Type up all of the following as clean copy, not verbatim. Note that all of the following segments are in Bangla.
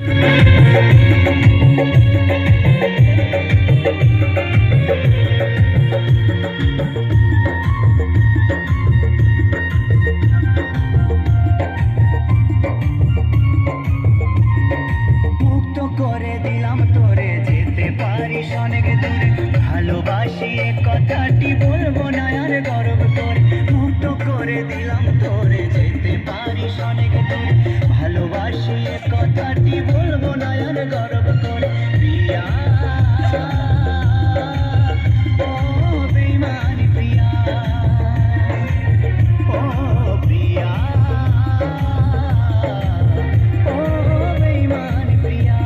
মুক্ত করে দিলাম তোরে, যেতে পারিস অনেক দূরে, ভালোবাসি এ কথাটি বলবো না আর গর্ব করে। মুক্ত করে দিলাম তোরে, যেতে পারিস অনেক দূরে, ভালোবাসি এ কথাটি বলবো না আর গর্ব করে। প্রিয়া ও বেইমানি প্রিয়া, ও প্রিয়া ও বেইমানি প্রিয়া।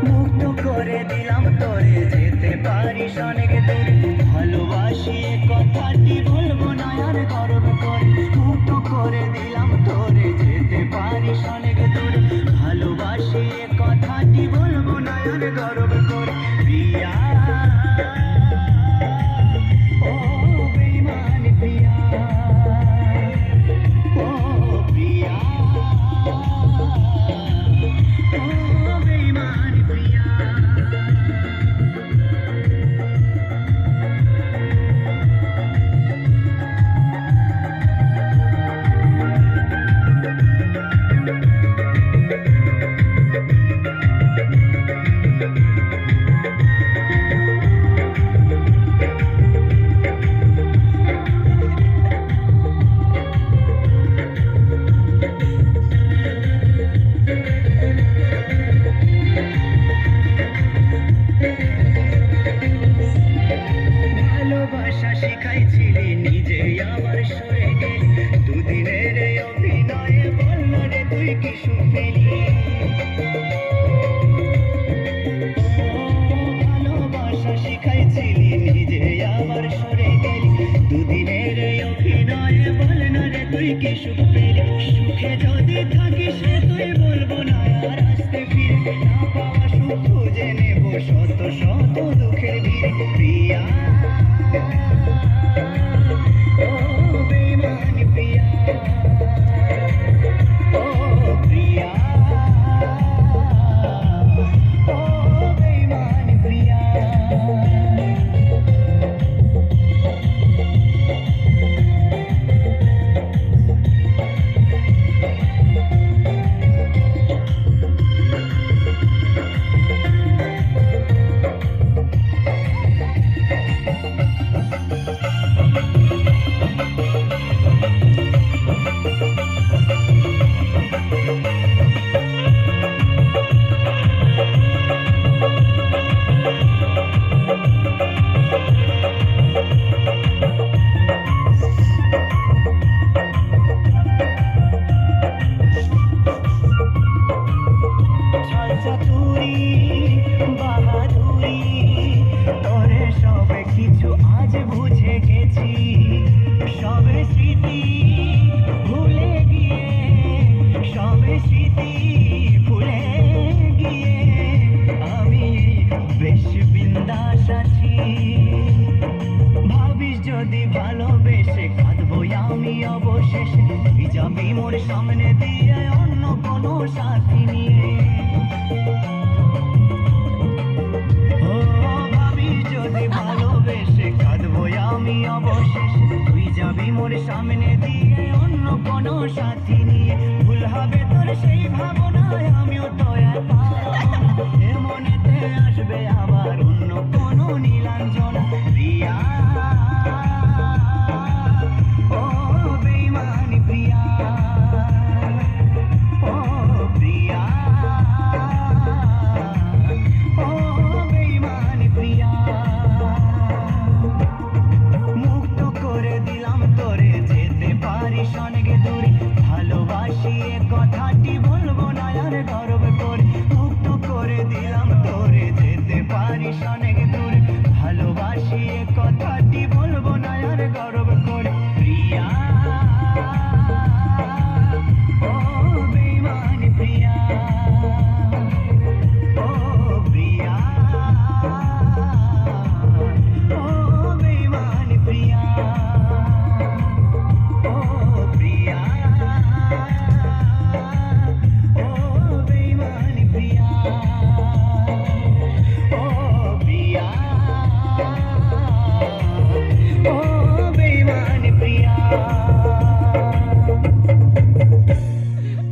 মুক্ত করে দিলাম তোরে, যেতে পারিস অনেক দূরে, ভালোবাসি এ কথাটি বলবো না আর গর্ব করে। মুক্ত করে দিলাম তোরে, যেতে পারিস অনেক দূরে, ভালোবাসি এ কথাটি বলবো না আর গর্ব করে। প্রিয়া ও বেইমানি প্রিয়া, ও প্রিয়া ও বেইমানি প্রিয়া। ভালোবাসা শিখাইছিলি, নিজে আবার সরে গেলি, দুদিনের এই অভিনয়ে বলল রে তুই কি সুখ পেলি। ভালোবাসা শিখাইছিলি, নিজে আবার সরে গেলি, দুদিনের এই অভিনয়ে বল না রে তুই কি সুখ পেলি। সুখে যদি থাকিস রে তুই বলবো না আর আসতে ফিরে, না পাওয়া সুখ খুঁজে নেব শত শত দুঃখের ভিড়ে। প্রিয়া ও বেইমানি প্রিয়া, ও প্রিয়া ও বেইমানি প্রিয়া। চাতুরি বাহাদুরি তোরে সব কিছু আজ বুঝে গেছি, সবে স্মৃতি ভুলে গিয়ে, সবে স্মৃতি ভুলে গিয়ে আমি বেশ বিন্দাস আছি। ভাবিস যদি ভালোবেসে কাঁদবো আমি অবশেষে, তুই যাবি মোর সামনে দিয়ে অন্য কোনো সাথী নিয়ে। ও ভাবিস যদি ভালোবেসে কাঁদবো আমি অবশেষে, তুই যাবি মোর সামনে দিয়ে অন্য কোনো সাথী নিয়ে। ভুল হবে তোর সেই ভাবনায় আমিও তো একা, এ মনেতে আসবে আবার অন্য কোনো নীলাঞ্জনা। প্রিয়া ও বেইমানি প্রিয়া, ও প্রিয়া ও বেইমানি প্রিয়া। মুক্ত করে দিলাম তোরে, যেতে পারিস অনেক দূরে, ভালোবাসি এ কথাটি বলবো না আর গর্ব